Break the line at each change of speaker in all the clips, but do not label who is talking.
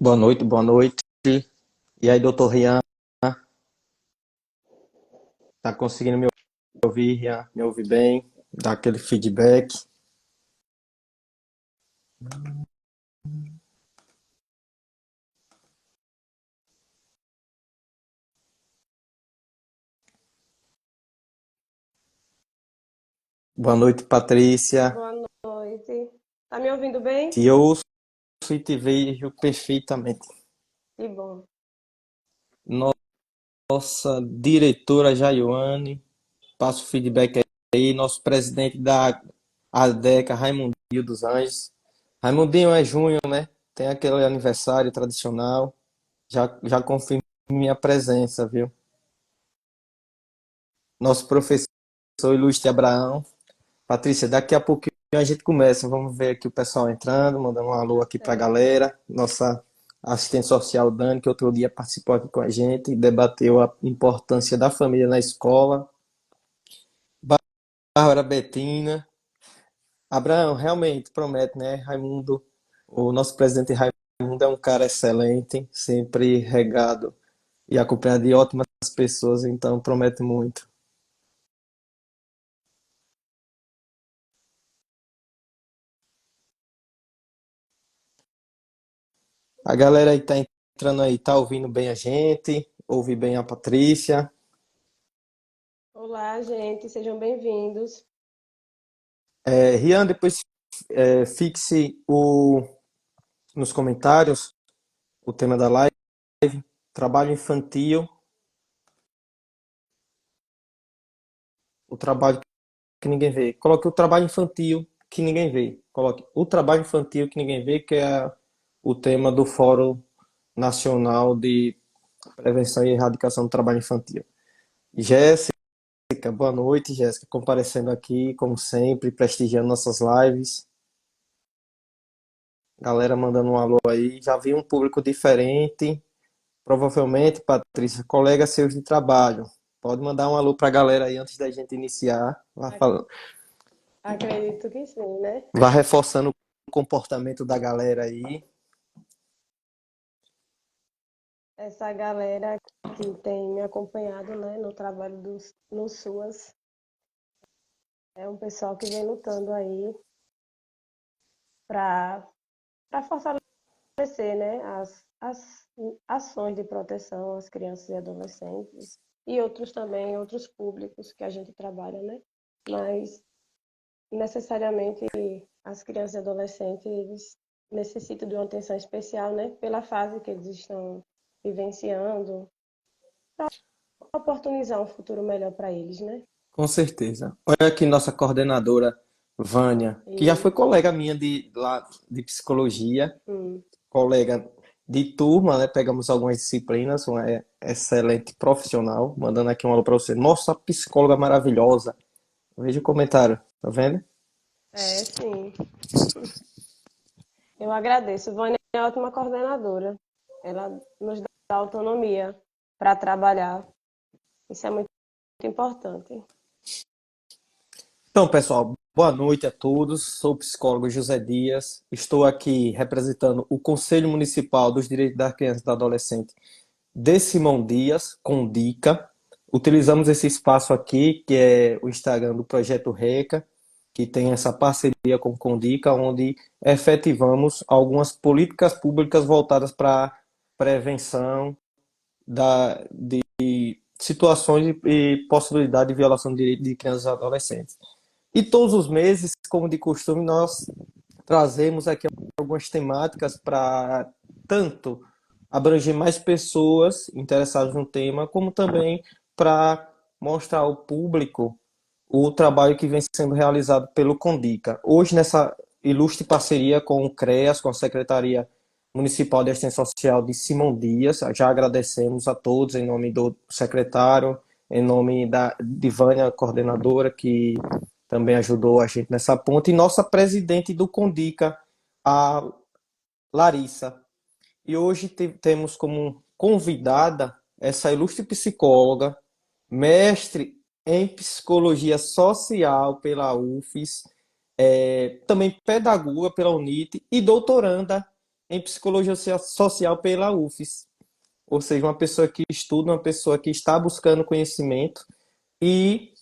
Boa noite, boa noite. E aí, doutor Rian, tá conseguindo me ouvir, Rian? Me ouvir bem? Dá aquele feedback. Boa noite, Patrícia.
Boa noite. Tá me ouvindo bem?
Te ouço e te vejo perfeitamente.
Que bom.
Nossa diretora Jaiwane, passa o feedback aí. Nosso presidente da ADECA, Raimundinho dos Anjos. Raimundinho é junho, né? Tem aquele aniversário tradicional. Já confirmo minha presença, viu? Nosso professor ilustre Abraão. Patrícia, daqui a pouquinho a gente começa. Vamos ver aqui o pessoal entrando, mandando um alô aqui para a
Certo.
galera. Nossa assistente social, Dani, que outro dia participou aqui com a gente e debateu a importância da família na escola. Bárbara Betina. Abraão, realmente, promete, né? Raimundo, o nosso presidente Raimundo é um cara excelente, sempre regado e acompanhado de ótimas pessoas, então promete muito. A galera aí tá entrando aí, tá ouvindo bem a gente, ouve bem a Patrícia.
Olá, gente, sejam bem-vindos.
Rian, depois fixe nos comentários o tema da live, trabalho infantil, o trabalho que ninguém vê. Coloque o trabalho infantil que ninguém vê. Coloque o trabalho infantil que ninguém vê, que é o tema do Fórum Nacional de Prevenção e Erradicação do Trabalho Infantil. Jéssica, boa noite, Jéssica, comparecendo aqui, como sempre, prestigiando nossas lives. Galera mandando um alô aí. Já vi um público diferente. Provavelmente, Patrícia, colegas seus de trabalho. Pode mandar um alô para a galera aí antes da gente iniciar.
Ac- Acredito que sim, né?
Vá reforçando o comportamento da galera aí.
Essa galera que tem me acompanhado, né, no trabalho no SUAS, é um pessoal que vem lutando aí para fortalecer, né, as ações de proteção às crianças e adolescentes e outros também, outros públicos que a gente trabalha, né? Mas necessariamente as crianças e adolescentes eles necessitam de uma atenção especial, né? Pela fase que eles estão vivenciando, para oportunizar um futuro melhor para eles, né?
Com certeza. Olha aqui nossa coordenadora, Vânia, que já foi
E
colega minha de psicologia,
hum,
colega de turma, né? Pegamos algumas disciplinas, uma excelente profissional, mandando aqui um alô para você. Nossa, psicóloga maravilhosa. Veja o comentário, tá vendo?
sim, eu agradeço. Vânia é ótima coordenadora. Ela nos dá autonomia para trabalhar. Isso é muito importante.
Então, pessoal, boa noite a todos. Sou o psicólogo José Dias. Estou aqui representando o Conselho Municipal dos Direitos da Criança e do Adolescente de Simão Dias, com dica. Utilizamos esse espaço aqui, que é o Instagram do Projeto RECA, que tem essa parceria com o Condica, onde efetivamos algumas políticas públicas voltadas para a prevenção de situações e possibilidade de violação de direitos de crianças e adolescentes. E todos os meses, como de costume, nós trazemos aqui algumas temáticas para tanto abranger mais pessoas interessadas no tema, como também para mostrar ao público o trabalho que vem sendo realizado pelo Condica. Hoje, nessa ilustre parceria com o CREAS, com a Secretaria Municipal de Assistência Social de Simão Dias, já agradecemos a todos em nome do secretário, em nome de Vânia, coordenadora, que também ajudou a gente nessa ponta, e nossa presidente do Condica, a Larissa. E hoje temos como convidada essa ilustre psicóloga, mestre em psicologia social pela UFES, também pedagoga pela UNIT e doutoranda em psicologia social pela UFES. Ou seja, uma pessoa que estuda, uma pessoa que está buscando conhecimento e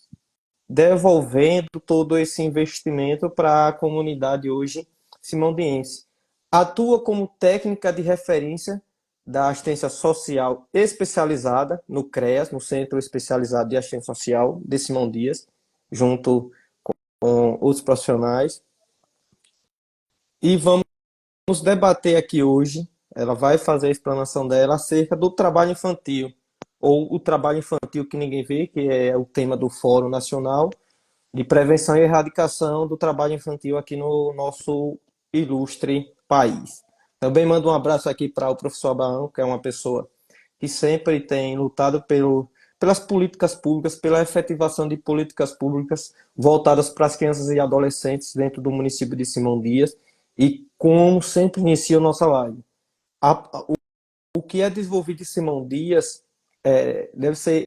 devolvendo todo esse investimento para a comunidade hoje simondiense. Atua como técnica de referência da assistência social especializada no CREAS, no Centro Especializado de Assistência Social de Simão Dias, junto com outros profissionais. E vamos debater aqui hoje, ela vai fazer a explanação dela acerca do trabalho infantil, ou o trabalho infantil que ninguém vê, que é o tema do Fórum Nacional de Prevenção e Erradicação do Trabalho Infantil aqui no nosso ilustre país. Também mando um abraço aqui para o professor Abraão, que é uma pessoa que sempre tem lutado pelas políticas públicas, pela efetivação de políticas públicas voltadas para as crianças e adolescentes dentro do município de Simão Dias. E como sempre inicia a nossa live, o que é desenvolvido em Simão Dias deve ser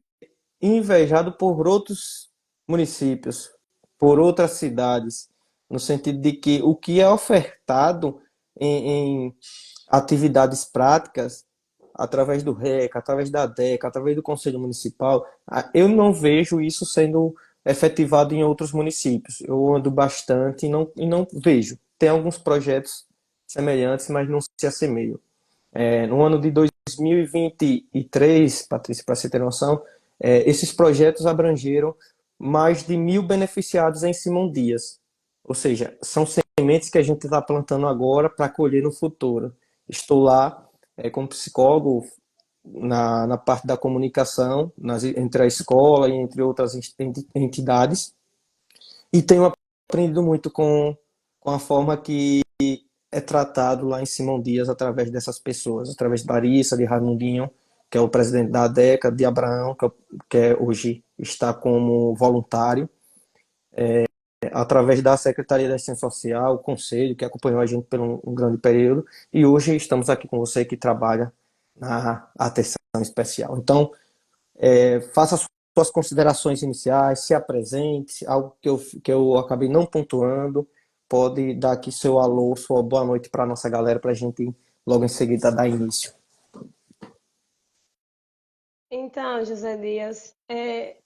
invejado por outros municípios, por outras cidades, no sentido de que o que é ofertado em atividades práticas, através do RECA, através da DECA, através do Conselho Municipal, eu não vejo isso sendo efetivado em outros municípios. Eu ando bastante e não vejo. Tem alguns projetos semelhantes, mas não se assemelham. No ano de 2023, Patrícia, para você ter noção, esses projetos abrangeram mais de 1.000 beneficiados em Simão Dias. Ou seja, são sementes que a gente está plantando agora para colher no futuro. Estou lá como psicólogo na parte da comunicação entre a escola e entre outras entidades e tenho aprendido muito com a forma que é tratado lá em Simão Dias através dessas pessoas, através de Larissa, de Raimundinho, que é o presidente da ADECA, de Abraão, que hoje está como voluntário, através da Secretaria da Assistência Social, o Conselho, que acompanhou a gente por um grande período, e hoje estamos aqui com você que trabalha na atenção especial. Então, faça suas considerações iniciais, se apresente, algo que eu acabei não pontuando, pode dar aqui seu alô, sua boa noite para a nossa galera, para a gente logo em seguida dar início.
Então, José Dias,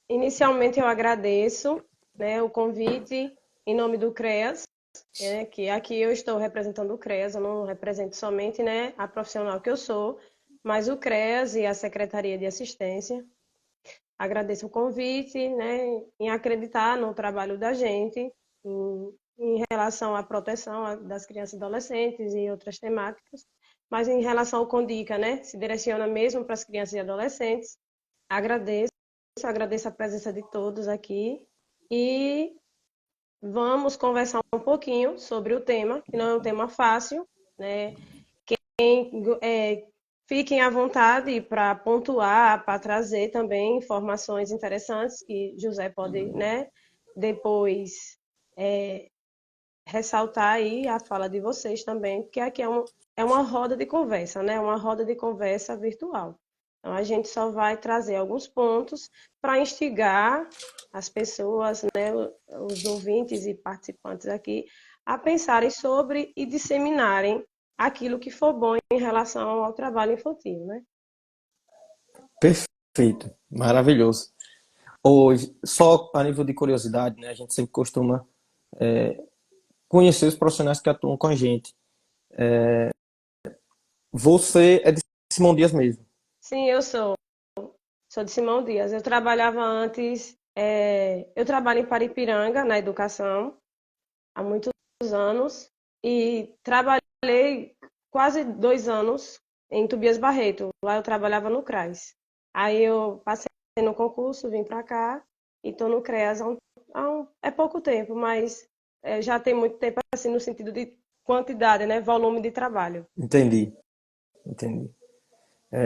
inicialmente eu agradeço, né, o convite em nome do CREAS, que aqui eu estou representando o CREAS, eu não represento somente, né, a profissional que eu sou, mas o CREAS e a Secretaria de Assistência. Agradeço o convite, né, em acreditar no trabalho da gente, em relação à proteção das crianças e adolescentes e outras temáticas, mas em relação ao Condica, né, se direciona mesmo para as crianças e adolescentes. Agradeço a presença de todos aqui e vamos conversar um pouquinho sobre o tema, que não é um tema fácil, né? Fiquem à vontade para pontuar, para trazer também informações interessantes que José pode, né, depois ressaltar aí a fala de vocês também, porque aqui é uma roda de conversa, né? Uma roda de conversa virtual. Então, a gente só vai trazer alguns pontos para instigar as pessoas, né, os ouvintes e participantes aqui, a pensarem sobre e disseminarem aquilo que for bom em relação ao trabalho infantil, né?
Perfeito, maravilhoso. Hoje, só a nível de curiosidade, né, a gente sempre costuma conhecer os profissionais que atuam com a gente. Você é de Simão Dias mesmo?
Sim, sou de Simão Dias. Eu trabalhava antes, eu trabalho em Paripiranga, na educação, há muitos anos, e trabalhei quase 2 anos em Tobias Barreto. Lá eu trabalhava no CRAS. Aí eu passei no concurso, vim para cá e estou no CREAS é pouco tempo, mas já tem muito tempo assim no sentido de quantidade, né? Volume de trabalho.
Entendi, entendi.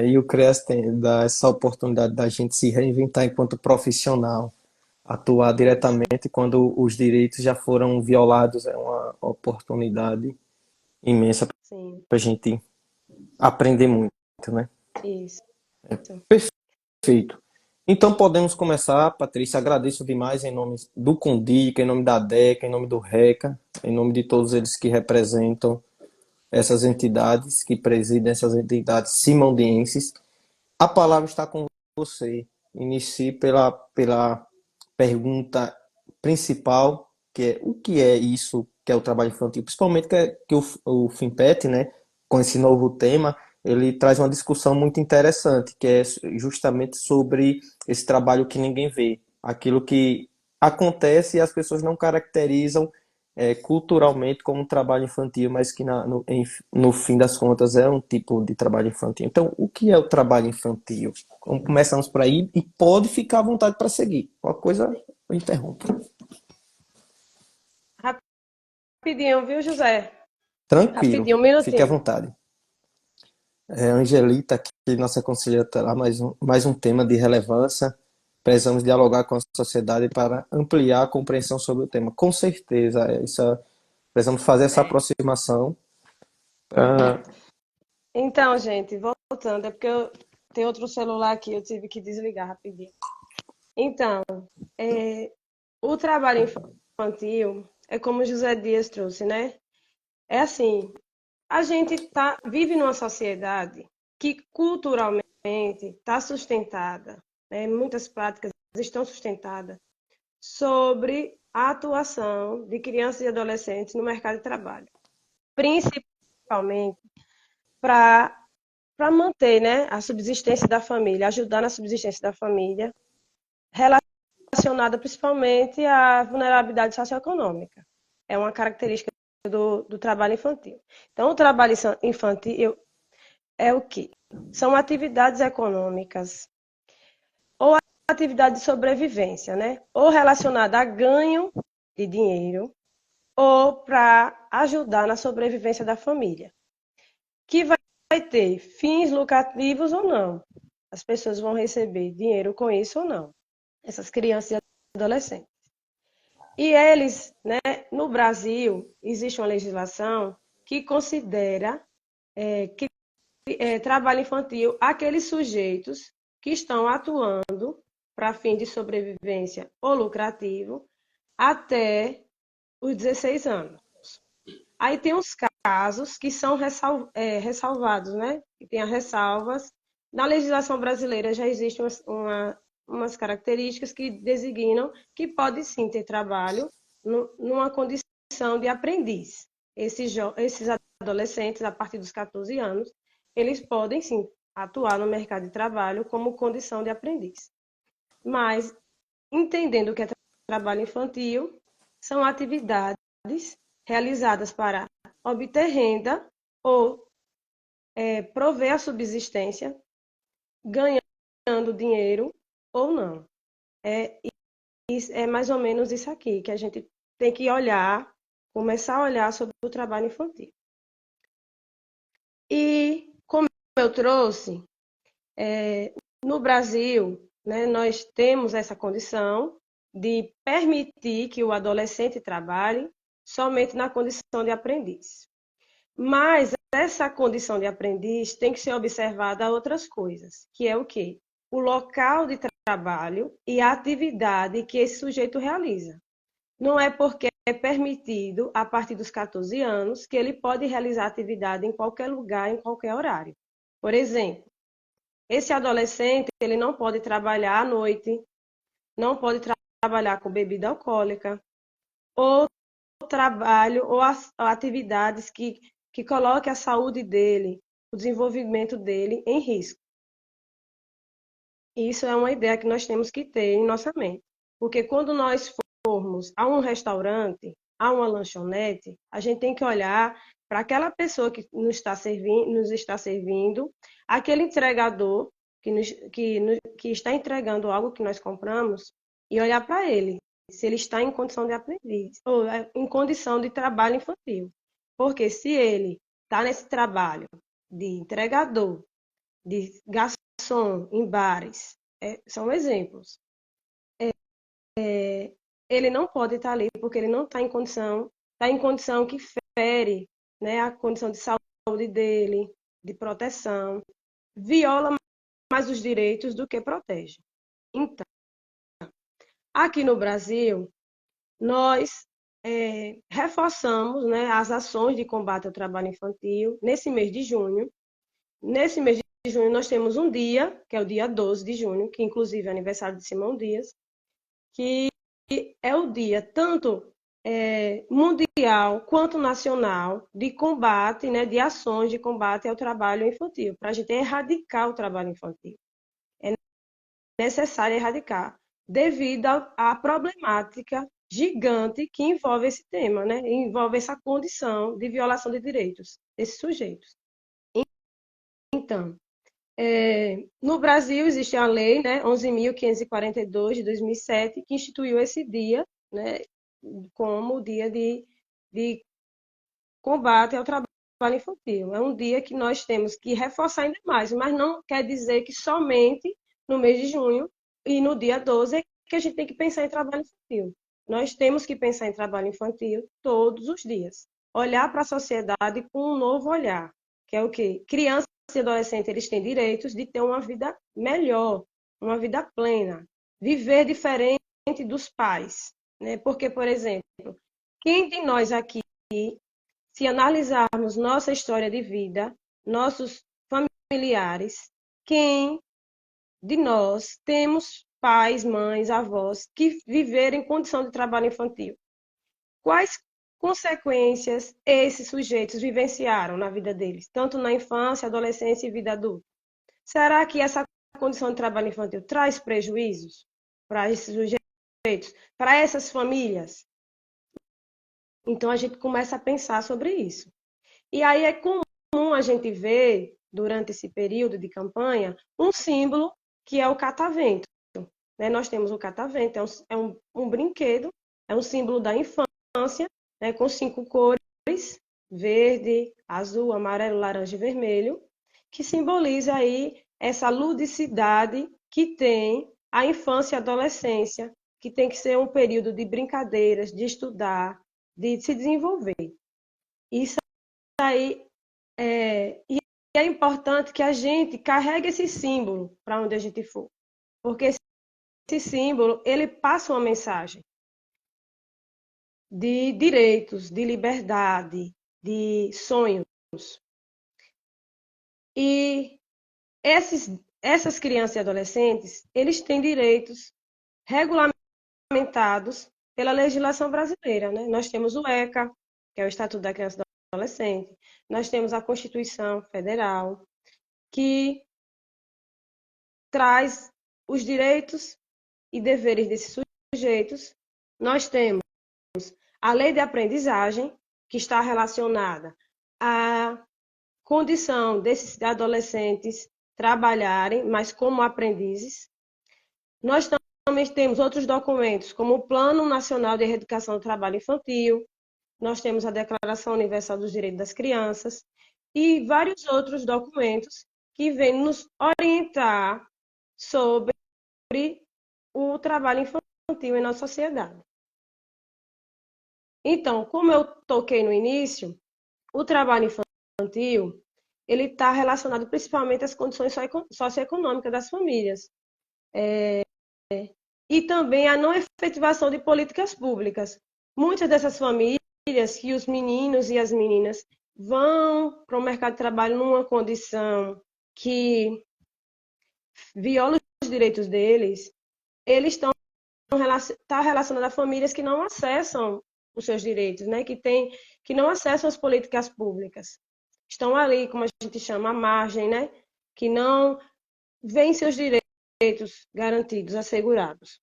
E o CREAS dá essa oportunidade da gente se reinventar enquanto profissional, atuar diretamente quando os direitos já foram violados. É uma oportunidade imensa
Sim,
para a gente aprender muito, né?
isso.
Perfeito. Então podemos começar, Patrícia. Agradeço demais em nome do Condica, em nome da DECA, em nome do RECA, em nome de todos eles que representam essas entidades, que presidem essas entidades simondienses. A palavra está com você. Inicie pela pergunta principal, que é o que é isso que é o trabalho infantil, principalmente que o FINPET, né, com esse novo tema, ele traz uma discussão muito interessante, que é justamente sobre esse trabalho que ninguém vê, aquilo que acontece e as pessoas não caracterizam culturalmente como trabalho infantil, mas que no fim das contas é um tipo de trabalho infantil. Então, o que é o trabalho infantil? Começamos por aí e pode ficar à vontade para seguir. Qualquer coisa, eu interrompo.
Rapidinho, viu, José?
Tranquilo,
Rapidinho, um
fique à
minutinho.
vontade. Angelita, aqui, nossa conselheira, terá mais um tema de relevância. Precisamos dialogar com a sociedade para ampliar a compreensão sobre o tema. Com certeza, precisamos fazer essa aproximação.
Então, gente, voltando, é porque eu tenho outro celular aqui, eu tive que desligar rapidinho. Então, é, o trabalho infantil é como o José Dias trouxe, né? É assim, a gente vive numa sociedade que culturalmente está sustentada, né? Muitas práticas estão sustentadas sobre a atuação de crianças e adolescentes no mercado de trabalho, principalmente para manter, né, a subsistência da família, ajudar na subsistência da família, relacionada principalmente à vulnerabilidade socioeconômica. É uma característica do trabalho infantil. Então, o trabalho infantil é o quê? São atividades econômicas ou atividade de sobrevivência, né? Ou relacionada a ganho de dinheiro ou para ajudar na sobrevivência da família, que vai ter fins lucrativos ou não. As pessoas vão receber dinheiro com isso ou não. Essas crianças e adolescentes. E eles, né, no Brasil, existe uma legislação que considera que trabalho infantil aqueles sujeitos que estão atuando para fim de sobrevivência ou lucrativo até os 16 anos. Aí tem os casos que são ressalvados, né? Que tem as ressalvas. Na legislação brasileira já existem umas características que designam que pode sim ter trabalho numa condição de aprendiz. Esses adolescentes, a partir dos 14 anos, eles podem sim atuar no mercado de trabalho como condição de aprendiz. Mas, entendendo que é trabalho infantil, são atividades realizadas para obter renda ou prover a subsistência, ganhando dinheiro ou não. É, é mais ou menos isso aqui que a gente tem que olhar, começar a olhar sobre o trabalho infantil. E, como eu trouxe, no Brasil, né, nós temos essa condição de permitir que o adolescente trabalhe somente na condição de aprendiz. Mas essa condição de aprendiz tem que ser observada outras coisas, que é o quê? O local de trabalho e a atividade que esse sujeito realiza. Não é porque é permitido, a partir dos 14 anos, que ele pode realizar atividade em qualquer lugar, em qualquer horário. Por exemplo, esse adolescente, ele não pode trabalhar à noite, não pode trabalhar com bebida alcoólica, ou trabalho ou atividades que coloquem a saúde dele, o desenvolvimento dele em risco. Isso é uma ideia que nós temos que ter em nossa mente. Porque quando nós formos a um restaurante, a uma lanchonete, a gente tem que olhar para aquela pessoa que nos está servindo, aquele entregador que está entregando algo que nós compramos, e olhar para ele, se ele está em condição de aprendiz, ou em condição de trabalho infantil. Porque se ele está nesse trabalho de entregador, de garçom em bares, são exemplos. Ele não pode estar ali porque ele não está em condição que fere, né, a condição de saúde dele, de proteção, viola mais os direitos do que protege. Então, aqui no Brasil, nós reforçamos, né, as ações de combate ao trabalho infantil nesse mês de junho. Nesse mês de junho, nós temos um dia, que é o dia 12 de junho, que inclusive é aniversário de Simão Dias, que é o dia tanto mundial quanto nacional de combate, né, de ações de combate ao trabalho infantil, para a gente erradicar o trabalho infantil. É necessário erradicar, devido à problemática gigante que envolve esse tema, né? Envolve essa condição de violação de direitos desses sujeitos. Então, no Brasil existe a lei, né, 11.542 de 2007, que instituiu esse dia, né, como dia de combate ao trabalho infantil. É um dia que nós temos que reforçar ainda mais, mas não quer dizer que somente no mês de junho e no dia 12 é que a gente tem que pensar em trabalho infantil. Nós temos que pensar em trabalho infantil todos os dias. Olhar para a sociedade com um novo olhar, que é o quê? Criança e adolescente, eles têm direitos de ter uma vida melhor, uma vida plena, viver diferente dos pais, né? Porque, por exemplo, quem de nós aqui, se analisarmos nossa história de vida, nossos familiares, quem de nós temos pais, mães, avós que viveram em condição de trabalho infantil? Quais consequências esses sujeitos vivenciaram na vida deles, tanto na infância, adolescência e vida adulta? Será que essa condição de trabalho infantil traz prejuízos para esses sujeitos, para essas famílias? Então a gente começa a pensar sobre isso. E aí é comum a gente ver, durante esse período de campanha, um símbolo que é o catavento. Né? Nós temos o catavento, é um brinquedo, é um símbolo da infância, né? Com 5 cores, verde, azul, amarelo, laranja e vermelho, que simboliza aí essa ludicidade que tem a infância e a adolescência, que tem que ser um período de brincadeiras, de estudar, de se desenvolver. Isso aí e é importante que a gente carregue esse símbolo para onde a gente for, porque esse símbolo ele passa uma mensagem de direitos, de liberdade, de sonhos. E essas crianças e adolescentes, eles têm direitos regulamentados pela legislação brasileira, né? Nós temos o ECA, que é o Estatuto da Criança e do Adolescente, nós temos a Constituição Federal, que traz os direitos e deveres desses sujeitos. Nós temos a lei de aprendizagem, que está relacionada à condição desses adolescentes trabalharem, mas como aprendizes. Nós também temos outros documentos, como o Plano Nacional de Erradicação do Trabalho Infantil, nós temos a Declaração Universal dos Direitos das Crianças e vários outros documentos que vêm nos orientar sobre o trabalho infantil em nossa sociedade. Então, como eu toquei no início, o trabalho infantil ele está relacionado principalmente às condições socioeconômicas das famílias e também à não efetivação de políticas públicas. Muitas dessas famílias que os meninos e as meninas vão para o mercado de trabalho numa condição que viola os direitos deles, eles estão relacionados a famílias que não acessam os seus direitos, né? Que não acessam as políticas públicas. Estão ali, como a gente chama, à margem, né? Que não veem seus direitos garantidos, assegurados.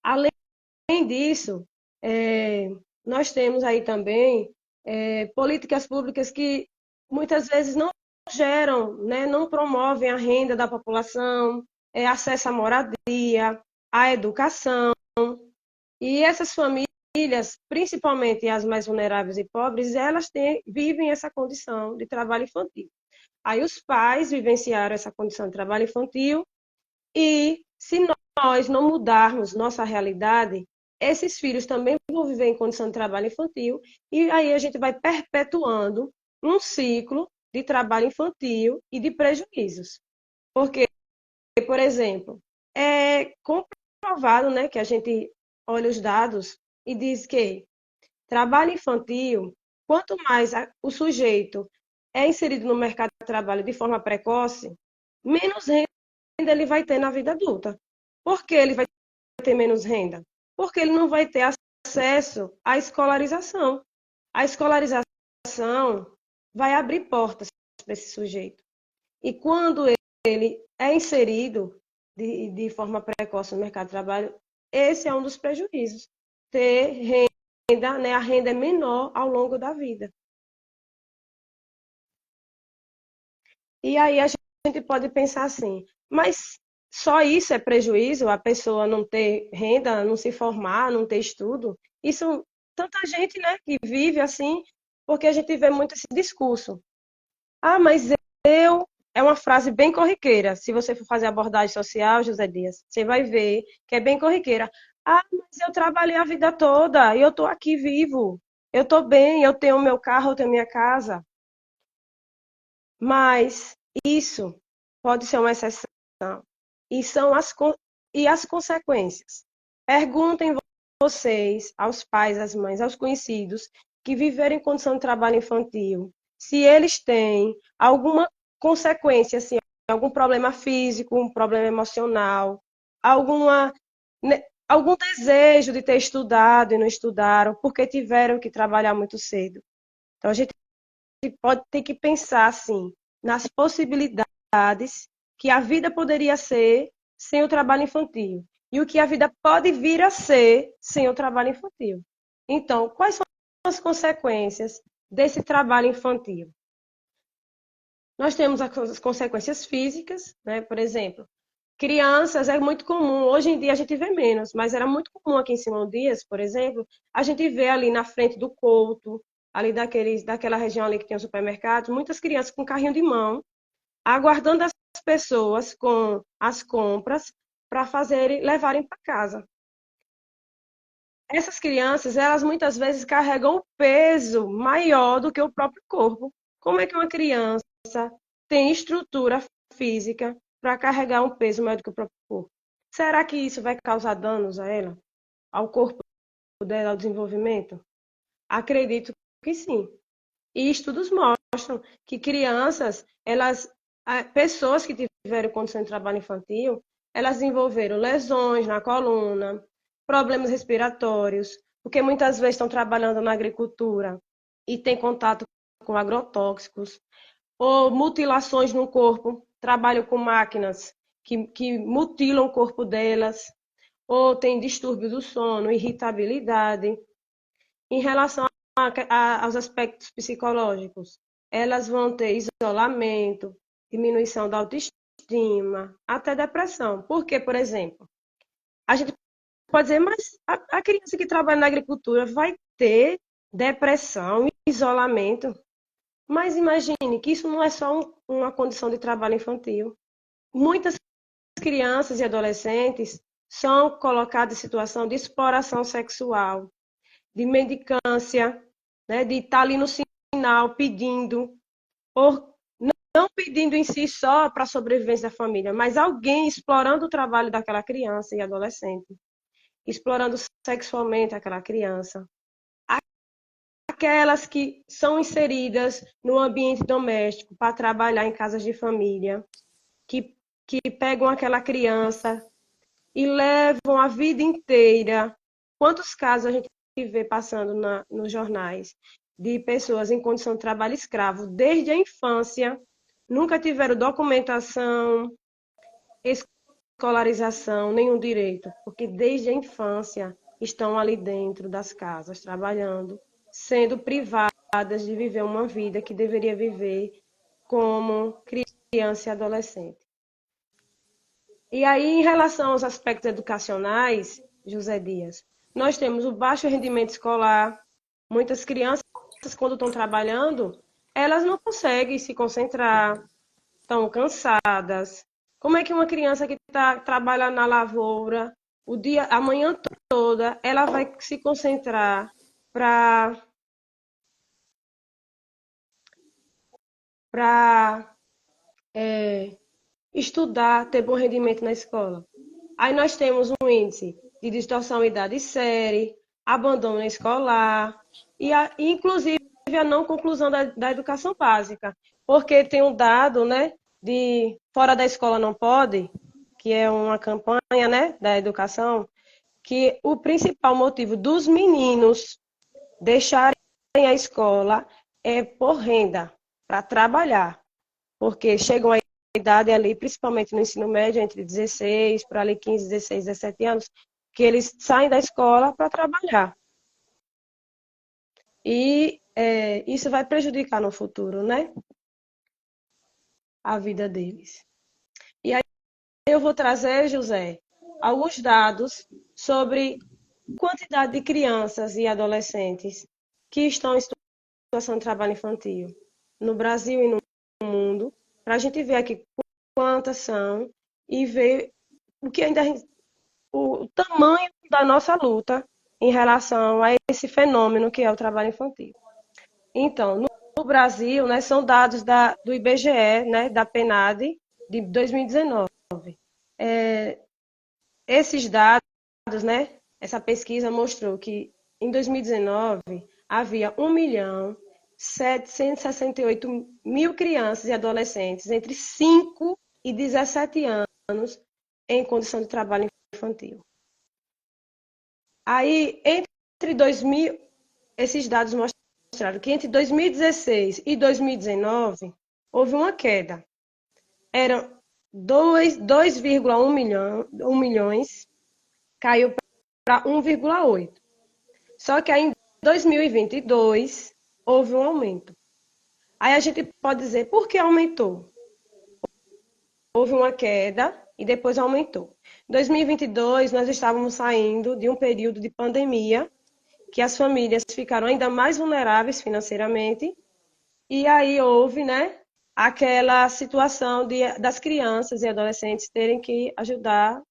Além disso, nós temos aí também políticas públicas que muitas vezes não geram, né? Não promovem a renda da população, acesso à moradia, à educação. E essas famílias, principalmente as mais vulneráveis e pobres, elas vivem essa condição de trabalho infantil. Aí os pais vivenciaram essa condição de trabalho infantil e se nós não mudarmos nossa realidade, esses filhos também vão viver em condição de trabalho infantil e aí a gente vai perpetuando um ciclo de trabalho infantil e de prejuízos. Porque, por exemplo, é comprovado, né, que a gente olha os dados e diz que Trabalho infantil, quanto mais o sujeito é inserido no mercado de trabalho de forma precoce, menos renda ele vai ter na vida adulta. Por que ele vai ter menos renda? Porque ele não vai ter acesso à escolarização. A escolarização vai abrir portas para esse sujeito. E quando ele é inserido de forma precoce no mercado de trabalho, esse é um dos prejuízos. Ter renda, né, a renda é menor ao longo da vida. E aí a gente pode pensar assim, mas só isso é prejuízo? A pessoa não ter renda, não se formar, não ter estudo? Isso, tanta gente, né, que vive assim, porque a gente vê muito esse discurso. Ah, mas eu... É uma frase bem corriqueira. Se você for fazer abordagem social, José Dias, você vai ver que é bem corriqueira. Ah, mas eu trabalhei a vida toda e eu estou aqui vivo. Eu estou bem, eu tenho meu carro, eu tenho minha casa. Mas isso pode ser uma exceção. E são as consequências. Perguntem vocês, aos pais, às mães, aos conhecidos que viveram em condição de trabalho infantil, se eles têm alguma consequência, assim, algum problema físico, um problema emocional, alguma, né, algum desejo de ter estudado e não estudaram, porque tiveram que trabalhar muito cedo. Então, a gente pode ter que pensar assim nas possibilidades que a vida poderia ser sem o trabalho infantil e o que a vida pode vir a ser sem o trabalho infantil. Então, quais são as consequências desse trabalho infantil? Nós temos as consequências físicas, né? Por exemplo, crianças é muito comum, hoje em dia a gente vê menos, mas era muito comum aqui em Simão Dias, por exemplo, a gente vê ali na frente do Couto, ali daquela região ali que tem o supermercado, muitas crianças com carrinho de mão, aguardando as pessoas com as compras para levarem para casa. Essas crianças, elas muitas vezes carregam um peso maior do que o próprio corpo. Como é que uma criança tem estrutura física para carregar um peso maior do que o próprio corpo? Será que isso vai causar danos a ela, ao corpo dela, ao desenvolvimento? Acredito que sim. E estudos mostram que crianças, pessoas que tiveram condição de trabalho infantil, elas desenvolveram lesões na coluna, problemas respiratórios, porque muitas vezes estão trabalhando na agricultura e têm contato com agrotóxicos, ou mutilações no corpo, trabalham com máquinas que mutilam o corpo delas, ou têm distúrbio do sono, irritabilidade. Em relação aos aspectos psicológicos, elas vão ter isolamento, diminuição da autoestima, até depressão. Porque, por exemplo, a gente pode dizer, mas a criança que trabalha na agricultura vai ter depressão, isolamento. Mas imagine que isso não é só uma condição de trabalho infantil. Muitas crianças e adolescentes são colocadas em situação de exploração sexual, de mendicância, né, de estar ali no sinal pedindo, ou não pedindo em si só para a sobrevivência da família, mas alguém explorando o trabalho daquela criança e adolescente, explorando sexualmente aquela criança. Aquelas que são inseridas no ambiente doméstico para trabalhar em casas de família, que pegam aquela criança e levam a vida inteira. Quantos casos a gente vê passando nos jornais de pessoas em condição de trabalho escravo desde a infância, nunca tiveram documentação, escolarização, nenhum direito, porque desde a infância estão ali dentro das casas trabalhando, sendo privadas de viver uma vida que deveria viver como criança e adolescente. E aí, em relação aos aspectos educacionais, José Dias, nós temos o baixo rendimento escolar. Muitas crianças, quando estão trabalhando, elas não conseguem se concentrar, estão cansadas. Como é que uma criança que trabalha na lavoura, a manhã toda, ela vai se concentrar para estudar, ter bom rendimento na escola? Aí nós temos um índice de distorção idade e série, abandono escolar e, inclusive, a não conclusão da educação básica. Porque tem um dado, né, de fora da escola não pode, que é uma campanha, né, da educação, que o principal motivo dos meninos deixarem a escola é por renda, para trabalhar, porque chegam à idade ali, principalmente no ensino médio, entre 16 para ali 15, 16, 17 anos, que eles saem da escola para trabalhar. E isso vai prejudicar no futuro, né? A vida deles. E aí eu vou trazer, José, alguns dados sobre quantidade de crianças e adolescentes que estão em situação de trabalho infantil no Brasil e no mundo, para a gente ver aqui quantas são e ver o que ainda o tamanho da nossa luta em relação a esse fenômeno que é o trabalho infantil. Então, no Brasil, né, são dados do IBGE, né, da PNAD, de 2019. Esses dados, né, essa pesquisa mostrou que em 2019 havia 1.768.000 crianças e adolescentes entre 5 e 17 anos em condição de trabalho infantil. Aí, entre 2000, esses dados mostraram que entre 2016 e 2019 houve uma queda. Eram 2,1 milhões, caiu para 1,8. Só que aí em 2022 houve um aumento. Aí a gente pode dizer, por que aumentou? Houve uma queda e depois aumentou. Em 2022, nós estávamos saindo de um período de pandemia, que as famílias ficaram ainda mais vulneráveis financeiramente, e aí houve, né, aquela situação das crianças e adolescentes terem que ajudar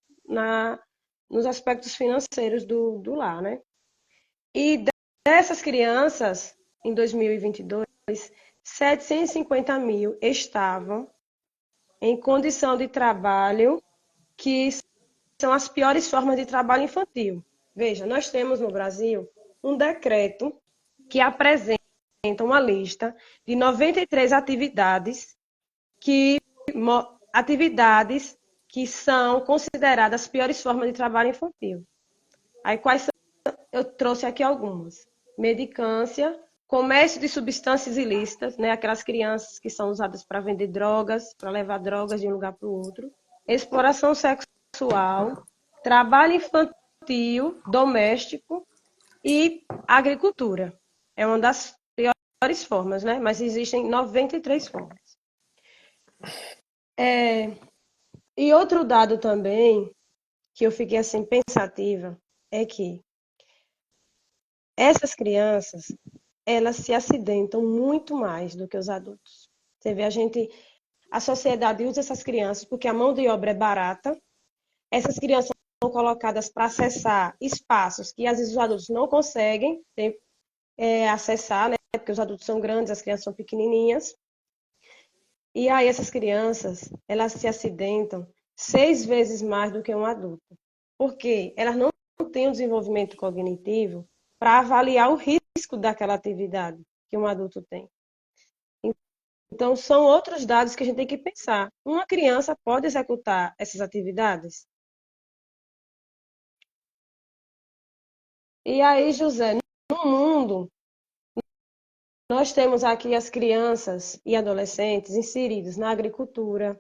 nos aspectos financeiros do lar, né? E dessas crianças, em 2022, 750 mil estavam em condição de trabalho que são as piores formas de trabalho infantil. Veja, nós temos no Brasil um decreto que apresenta uma lista de 93 atividades que são consideradas as piores formas de trabalho infantil. Aí quais são? Eu trouxe aqui algumas. Medicância, comércio de substâncias ilícitas, né? Aquelas crianças que são usadas para vender drogas, para levar drogas de um lugar para o outro. Exploração sexual, trabalho infantil, doméstico e agricultura. É uma das piores formas, né? Mas existem 93 formas. E outro dado também, que eu fiquei assim pensativa, é que essas crianças, elas se acidentam muito mais do que os adultos. Você vê, a sociedade usa essas crianças porque a mão de obra é barata. Essas crianças são colocadas para acessar espaços que às vezes os adultos não conseguem acessar, né? Porque os adultos são grandes, as crianças são pequenininhas. E aí essas crianças, elas se acidentam 6 vezes mais do que um adulto. Porque elas não têm o desenvolvimento cognitivo para avaliar o risco daquela atividade que um adulto tem. Então, são outros dados que a gente tem que pensar. Uma criança pode executar essas atividades? E aí, José, no mundo, nós temos aqui as crianças e adolescentes inseridos na agricultura.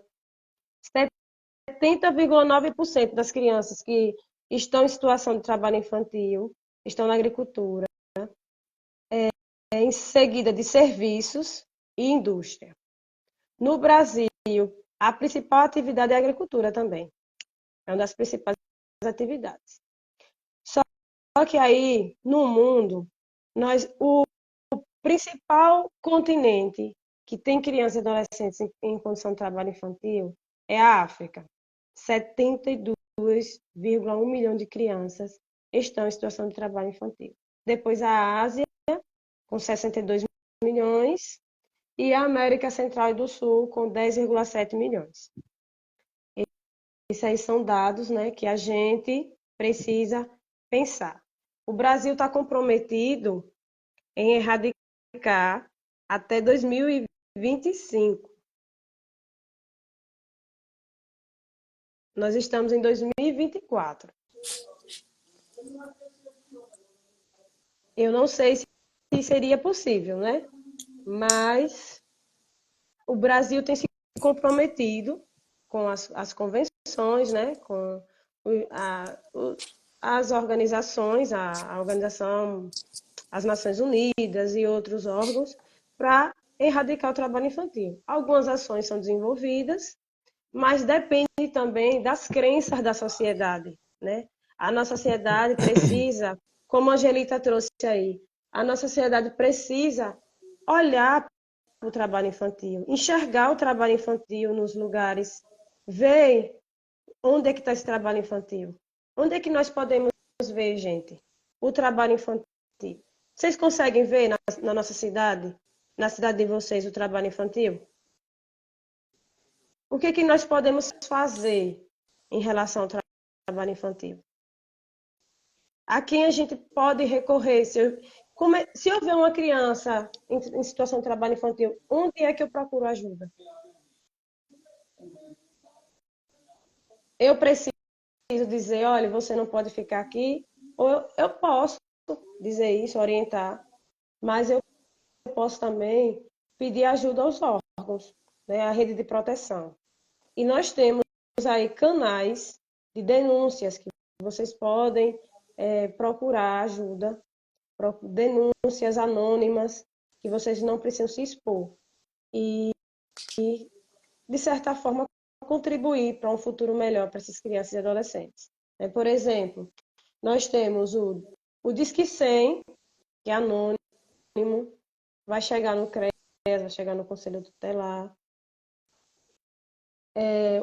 70,9% das crianças que estão em situação de trabalho infantil estão na agricultura, em seguida de serviços e indústria. No Brasil, a principal atividade é a agricultura também. É uma das principais atividades. Só que aí, no mundo, o principal continente que tem crianças e adolescentes em condição de trabalho infantil é a África. 72,1 milhões de crianças estão em situação de trabalho infantil. Depois a Ásia, com 62 milhões, e a América Central e do Sul, com 10,7 milhões. Esses aí são dados, né, que a gente precisa pensar. O Brasil está comprometido em erradicar até 2025. Nós estamos em 2024. Eu não sei se seria possível, né? Mas o Brasil tem se comprometido com as convenções, né? Com as organizações, a organização, as Nações Unidas e outros órgãos, para erradicar o trabalho infantil. Algumas ações são desenvolvidas, mas depende também das crenças da sociedade, né? A nossa sociedade precisa, como a Angelita trouxe aí, a nossa sociedade precisa olhar para o trabalho infantil, enxergar o trabalho infantil nos lugares, ver onde é que está esse trabalho infantil, onde é que nós podemos ver, gente, o trabalho infantil. Vocês conseguem ver na nossa cidade, na cidade de vocês, o trabalho infantil? O que é que nós podemos fazer em relação ao trabalho infantil? A quem a gente pode recorrer? Se houver uma criança em situação de trabalho infantil, onde é que eu procuro ajuda? Eu preciso dizer, olha, você não pode ficar aqui, ou eu posso dizer isso, orientar, mas eu posso também pedir ajuda aos órgãos, né, a rede de proteção. E nós temos aí canais de denúncias que vocês podem procurar ajuda, denúncias anônimas, que vocês não precisam se expor. E, de certa forma, contribuir para um futuro melhor para essas crianças e adolescentes. Por exemplo, nós temos o Disque 100, que é anônimo, vai chegar no CREAS, vai chegar no Conselho Tutelar.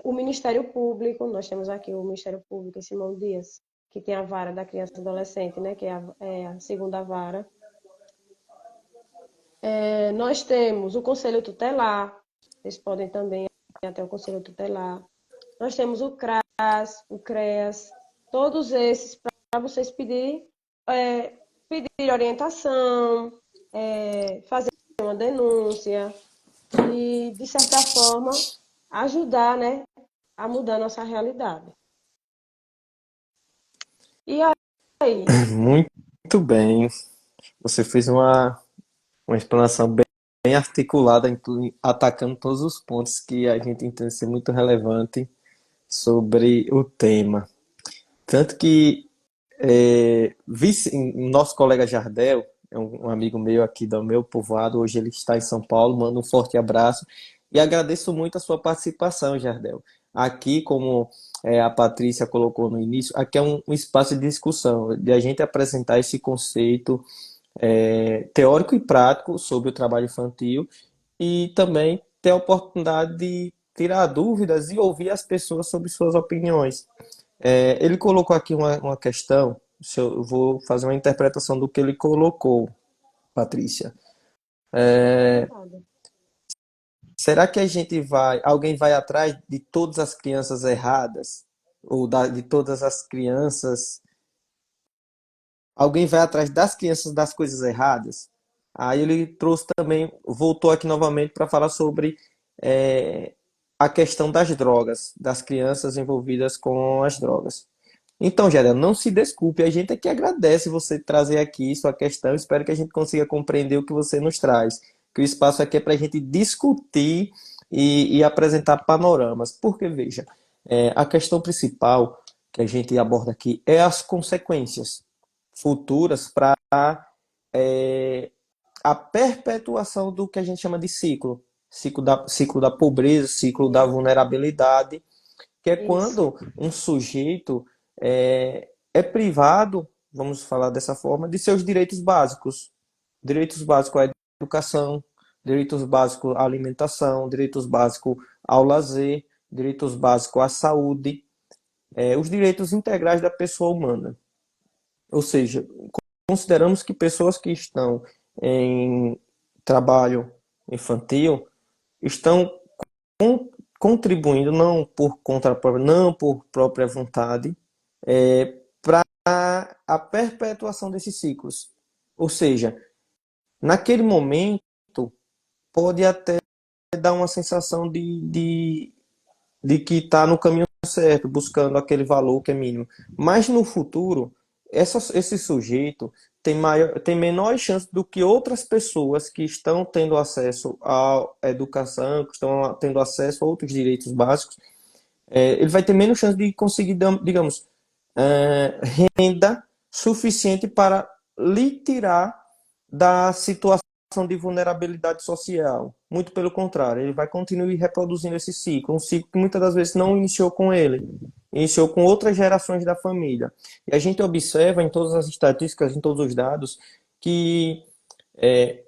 O Ministério Público, nós temos aqui o Ministério Público em Simão Dias, que tem a vara da criança e adolescente, né, que é a segunda vara. Nós temos o Conselho Tutelar, vocês podem também ir até o Conselho Tutelar. Nós temos o CRAS, o CREAS, todos esses para vocês pedir orientação, fazer uma denúncia e, de certa forma, ajudar, né, a mudar a nossa realidade. E aí?
Muito bem. Você fez uma explanação bem articulada, atacando todos os pontos que a gente entende ser muito relevante sobre o tema. Tanto que nosso colega Jardel, é um amigo meu aqui do meu povoado, hoje ele está em São Paulo, manda um forte abraço e agradeço muito a sua participação, Jardel. Aqui, como a Patrícia colocou no início, aqui é um espaço de discussão, de a gente apresentar esse conceito teórico e prático sobre o trabalho infantil e também ter a oportunidade de tirar dúvidas e ouvir as pessoas sobre suas opiniões. Ele colocou aqui uma questão, eu vou fazer uma interpretação do que ele colocou, Patrícia. Será que alguém vai atrás de todas as crianças erradas? Ou de todas as crianças. Alguém vai atrás das crianças das coisas erradas? Aí ele trouxe também, voltou aqui novamente para falar sobre a questão das drogas, das crianças envolvidas com as drogas. Então, Gélia, não se desculpe, a gente aqui agradece você trazer aqui sua questão, espero que a gente consiga compreender o que você nos traz, que o espaço aqui é para a gente discutir e apresentar panoramas, porque, veja, a questão principal que a gente aborda aqui é as consequências futuras para a perpetuação do que a gente chama de ciclo da pobreza, ciclo da vulnerabilidade, que é quando um sujeito é privado, vamos falar dessa forma, de seus direitos básicos. Direitos básicos à educação, direitos básicos à alimentação, direitos básicos ao lazer, direitos básicos à saúde, os direitos integrais da pessoa humana. Ou seja, consideramos que pessoas que estão em trabalho infantil estão contribuindo não por conta própria, não por própria vontade, para a perpetuação desses ciclos. Ou seja, naquele momento, pode até dar uma sensação de que está no caminho certo, buscando aquele valor que é mínimo. Mas no futuro, esse sujeito tem menor chance do que outras pessoas que estão tendo acesso à educação, que estão tendo acesso a outros direitos básicos. Ele vai ter menos chance de conseguir, digamos, renda suficiente para lhe tirar da situação de vulnerabilidade social. Muito pelo contrário, ele vai continuar reproduzindo esse ciclo, um ciclo que muitas das vezes não iniciou com ele, iniciou com outras gerações da família. E a gente observa em todas as estatísticas, em todos os dados, que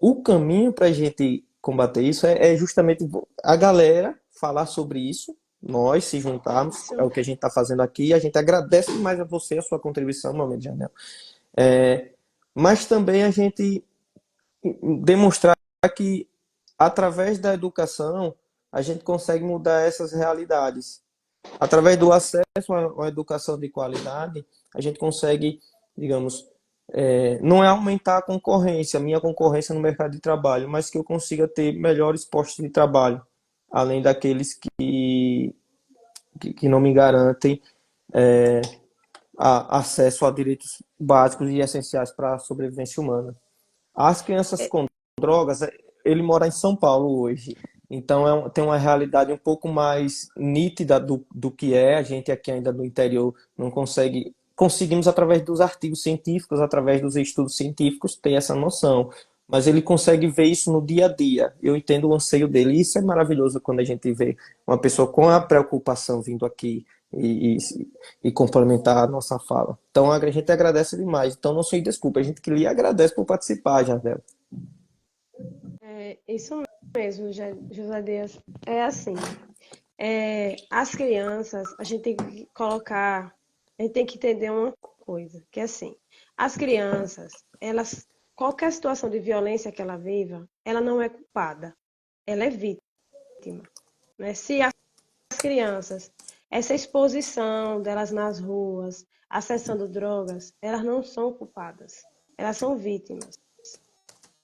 o caminho para a gente combater isso é justamente a galera falar sobre isso, nós se juntarmos, é
Isso.
o que a gente está fazendo aqui. A gente agradece demais a você, a sua contribuição, meu amigo Janel. Mas também a gente demonstrar que, através da educação, a gente consegue mudar essas realidades. Através do acesso a uma educação de qualidade, a gente consegue, digamos, não é aumentar a concorrência, a minha concorrência no mercado de trabalho, mas que eu consiga ter melhores postos de trabalho, além daqueles que não me garantem acesso a direitos básicos e essenciais para a sobrevivência humana. As crianças
É,
com drogas, ele mora em São Paulo hoje, então tem uma realidade um pouco mais nítida do que é. A gente aqui ainda no interior não conseguimos através dos artigos científicos, através dos estudos científicos, ter essa noção. Mas ele consegue ver isso no dia a dia. Eu entendo o anseio dele. E isso é maravilhoso quando a gente vê uma pessoa com a preocupação vindo aqui e, e complementar a nossa fala. Então a gente agradece demais. Então não sei desculpa, a gente que lhe agradece por participar, Jardel.
isso mesmo, José Dias. É assim, as crianças, a gente tem que colocar, a gente tem que entender uma coisa, que é assim, as crianças, elas, qualquer situação de violência que ela viva, ela não é culpada, ela é vítima, né? Se as crianças, essa exposição delas nas ruas, acessando drogas, elas não são culpadas, elas são vítimas.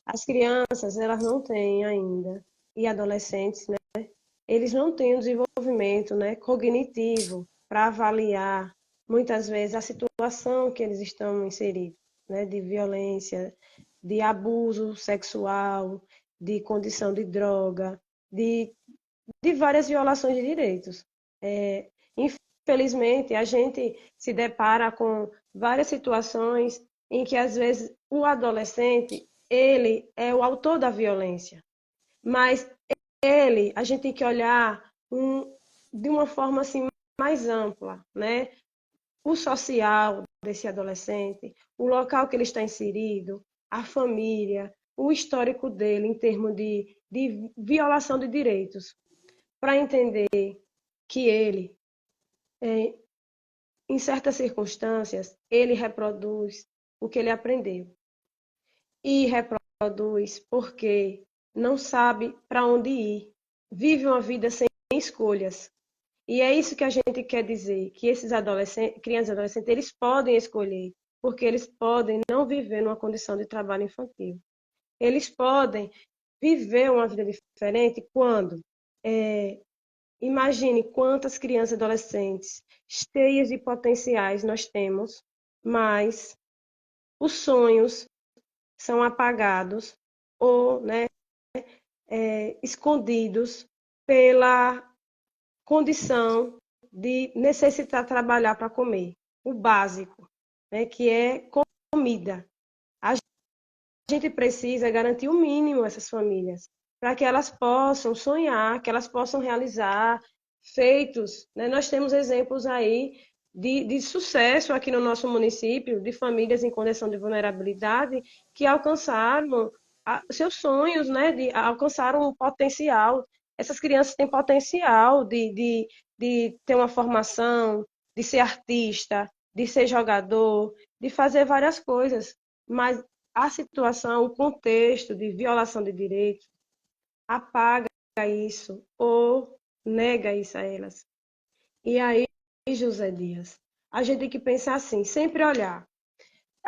As crianças, elas não têm ainda, e adolescentes, né? Eles não têm o desenvolvimento, né, cognitivo para avaliar, muitas vezes, a situação que eles estão inseridos, né, de violência, de abuso sexual, de condição de droga, de, de várias violações de direitos. Infelizmente, a gente se depara com várias situações em que, às vezes, o adolescente, ele é o autor da violência, mas a gente tem que olhar de uma forma assim mais ampla, né? O social desse adolescente, o local que ele está inserido, a família, o histórico dele em termos de violação de direitos, para entender que ele, é, em certas circunstâncias, ele reproduz o que ele aprendeu e reproduz porque não sabe para onde ir, vive uma vida sem escolhas. E é isso que a gente quer dizer, que esses adolescentes, crianças e adolescentes, eles podem escolher, porque eles podem não viver numa condição de trabalho infantil. Eles podem viver uma vida diferente quando, imagine quantas crianças e adolescentes cheias de potenciais nós temos, mas os sonhos são apagados ou, né, escondidos pela condição de necessitar trabalhar para comer, o básico, né, que é comida. A gente precisa garantir o mínimo a essas famílias, para que elas possam sonhar, que elas possam realizar feitos. Né? Nós temos exemplos aí de sucesso aqui no nosso município, de famílias em condição de vulnerabilidade que alcançaram seus sonhos, né? Alcançaram um potencial. Essas crianças têm potencial de ter uma formação, de ser artista, de ser jogador, de fazer várias coisas, mas a situação, o contexto de violação de direitos apaga isso ou nega isso a elas. E aí, José Dias, a gente tem que pensar assim, sempre olhar.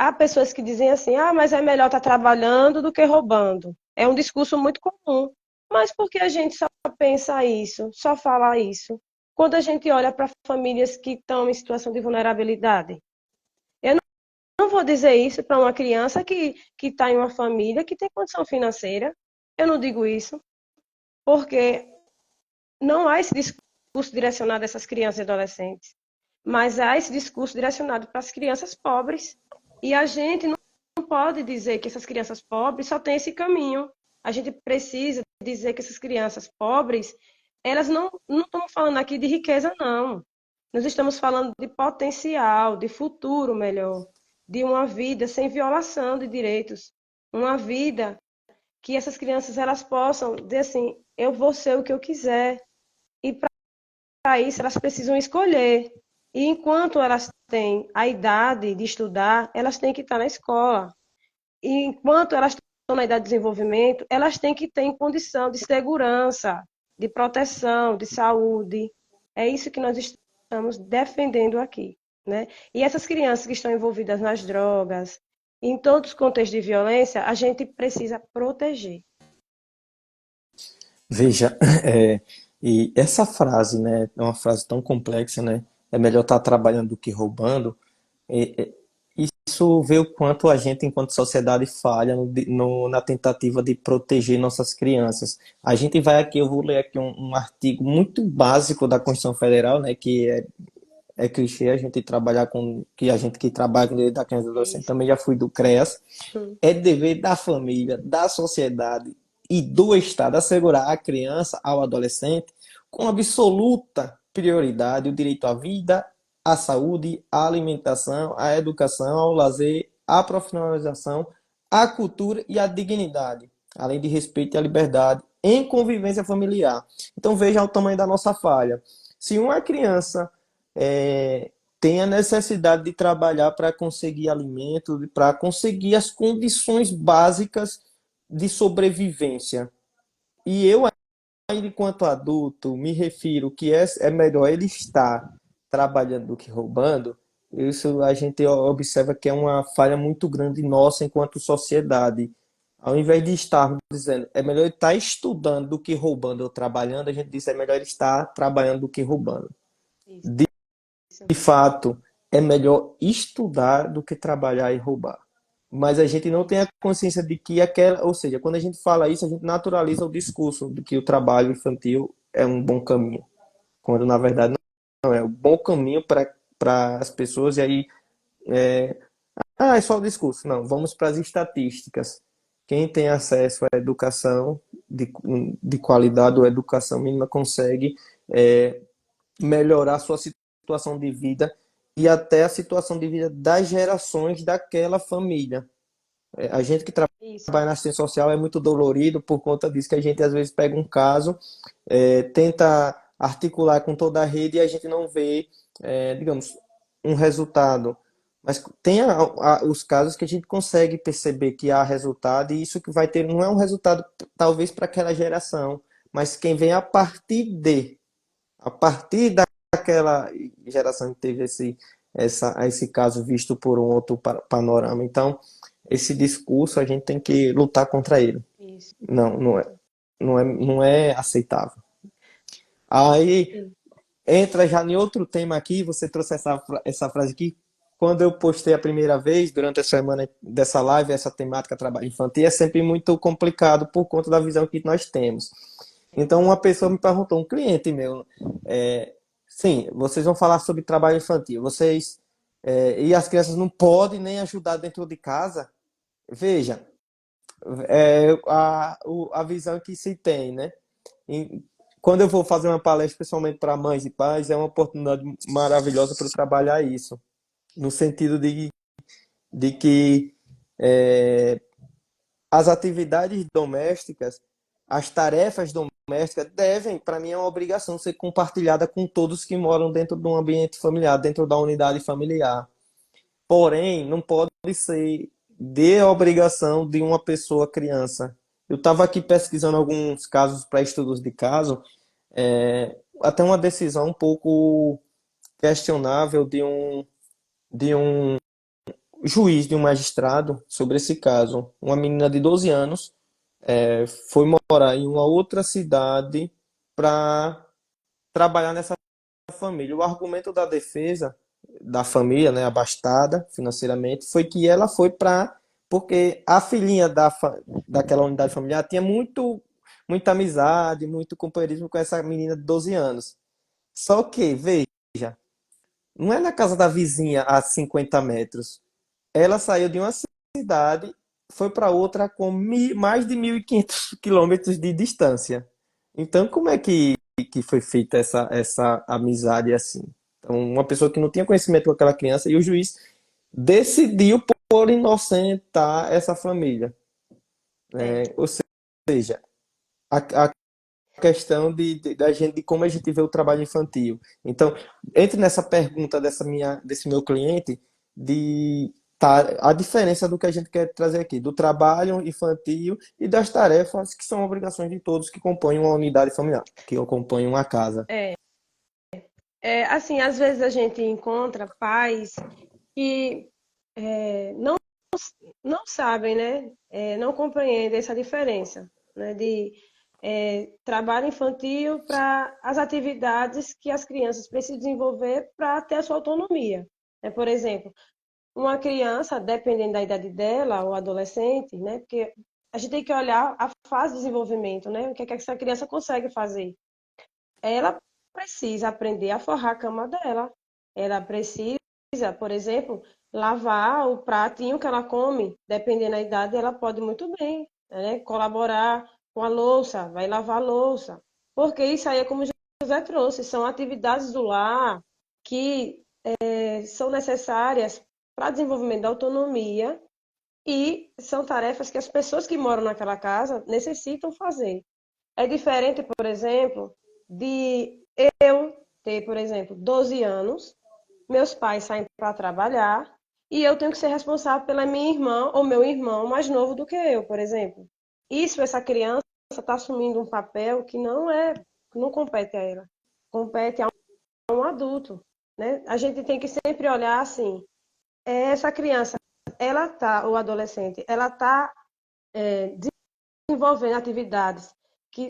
há pessoas que dizem assim, ah, mas é melhor estar trabalhando do que roubando. É um discurso muito comum. Mas por que a gente só pensa isso, só fala isso? Quando a gente olha para famílias que estão em situação de vulnerabilidade. Eu não vou dizer isso para uma criança que está em uma família que tem condição financeira. Eu não digo isso, porque não há esse discurso direcionado a essas crianças e adolescentes, mas há esse discurso direcionado para as crianças pobres. E a gente não pode dizer que essas crianças pobres só têm esse caminho. A gente precisa dizer que essas crianças pobres, elas não estamos falando aqui de riqueza, não. Nós estamos falando de potencial, de futuro melhor, de uma vida sem violação de direitos, uma vida que essas crianças elas possam dizer assim, eu vou ser o que eu quiser. E para isso elas precisam escolher. E enquanto elas têm a idade de estudar, elas têm que estar na escola. E enquanto elas estão na idade de desenvolvimento, elas têm que ter em condição de segurança, de proteção, de saúde. É isso que nós estamos defendendo aqui, né? E essas crianças que estão envolvidas nas drogas, em todos os contextos de violência, a gente precisa proteger.
Veja, e essa frase, né, é uma frase tão complexa, né? É melhor estar trabalhando do que roubando. É, isso vê o quanto a gente, enquanto sociedade, falha na tentativa de proteger nossas crianças. A gente vai aqui, eu vou ler aqui um artigo muito básico da Constituição Federal, né, que é clichê a gente trabalhar com, que a gente que trabalha com direito da criança e do adolescente,
Isso.
também já fui do CREAS, é dever da família, da sociedade e do Estado assegurar à criança, ao adolescente, com absoluta prioridade o direito à vida, à saúde, à alimentação, à educação, ao lazer, à profissionalização, à cultura e à dignidade, além de respeito e à liberdade em convivência familiar. Então veja o tamanho da nossa falha. Se uma criança tem a necessidade de trabalhar para conseguir alimento, para conseguir as condições básicas de sobrevivência. E eu, ainda enquanto adulto, me refiro que é melhor ele estar trabalhando do que roubando. Isso a gente observa que é uma falha muito grande nossa enquanto sociedade. Ao invés de estar dizendo é melhor ele estar estudando do que roubando ou trabalhando, a gente diz é melhor ele estar trabalhando do que roubando.
Isso.
De fato, é melhor estudar do que trabalhar e roubar. Mas a gente não tem a
Isso.
consciência de que aquela, ou seja, quando a gente fala isso, a gente naturaliza o discurso de que o trabalho infantil é um bom caminho, quando na verdade não é o bom caminho para as pessoas. E aí, é só o discurso. Não, vamos para as estatísticas. Quem tem acesso à educação de qualidade ou educação mínima consegue melhorar a sua situação de vida e até a situação de vida das gerações daquela família. A gente que
Isso.
trabalha na assistência social é muito dolorido por conta disso, que a gente às vezes pega um caso, tenta articular com toda a rede e a gente não vê, digamos, um resultado. Mas tem os casos que a gente consegue perceber que há resultado, e isso que vai ter não é um resultado talvez para aquela geração, mas quem vem a partir daquela geração que teve esse caso visto por um outro panorama. Então, esse discurso a gente tem que lutar contra ele.
Isso.
Não, não é aceitável. Aí
Sim.
entra já em outro tema aqui, você trouxe essa frase aqui. Quando eu postei a primeira vez, durante a semana dessa live, essa temática trabalho infantil, é sempre muito complicado por conta da visão que nós temos. Então, uma pessoa me perguntou, um cliente meu, sim, vocês vão falar sobre trabalho infantil, e as crianças não podem nem ajudar dentro de casa? Veja, a visão que se tem, né? E quando eu vou fazer uma palestra, especialmente para mães e pais, é uma oportunidade maravilhosa para eu trabalhar isso, no sentido de que as atividades domésticas, as tarefas domésticas devem, para mim é uma obrigação ser compartilhada com todos que moram dentro de um ambiente familiar, dentro da unidade familiar. Porém, não pode ser de obrigação de uma pessoa criança. Eu estava aqui pesquisando alguns casos para estudos de caso, até uma decisão um pouco questionável de um juiz de um magistrado sobre esse caso. Uma menina de 12 anos foi morar em uma outra cidade para trabalhar nessa família. O argumento da defesa da família, né, abastada financeiramente, foi que ela foi para porque a filhinha daquela unidade familiar tinha muita amizade, muito companheirismo com essa menina de 12 anos. Só que, veja, não é na casa da vizinha a 50 metros. Ela saiu de uma cidade, foi para outra com mais de 1.500 quilômetros de distância. Então, como é que foi feita essa amizade assim? Então, uma pessoa que não tinha conhecimento com aquela criança e o juiz decidiu por inocentar essa família.
É,
Ou seja, a questão da gente, de como a gente vê o trabalho infantil. Então, entre nessa pergunta desse meu cliente, de a diferença do que a gente quer trazer aqui, do trabalho infantil e das tarefas que são obrigações de todos que compõem uma unidade familiar, que compõem uma casa.
é, assim, às vezes a gente encontra pais que não, não sabem, né? Não compreendem essa diferença, né? De trabalho infantil para as atividades que as crianças precisam desenvolver para ter a sua autonomia. Por exemplo, uma criança, dependendo da idade dela, ou adolescente, né? Porque a gente tem que olhar a fase de desenvolvimento, né? O que é que essa criança consegue fazer. Ela precisa aprender a forrar a cama dela. Ela precisa, por exemplo, lavar o pratinho que ela come. Dependendo da idade, ela pode muito bem, né? Colaborar com a louça, vai lavar a louça. Porque isso aí é como o José trouxe, são atividades do lar que são necessárias para desenvolvimento da autonomia e são tarefas que as pessoas que moram naquela casa necessitam fazer. É diferente, por exemplo, de eu ter, por exemplo, 12 anos, meus pais saem para trabalhar e eu tenho que ser responsável pela minha irmã ou meu irmão mais novo do que eu, por exemplo. Isso, essa criança está assumindo um papel que não compete a ela, compete a um adulto, né? A gente tem que sempre olhar assim, essa criança, ela tá, ou adolescente, ela está desenvolvendo atividades que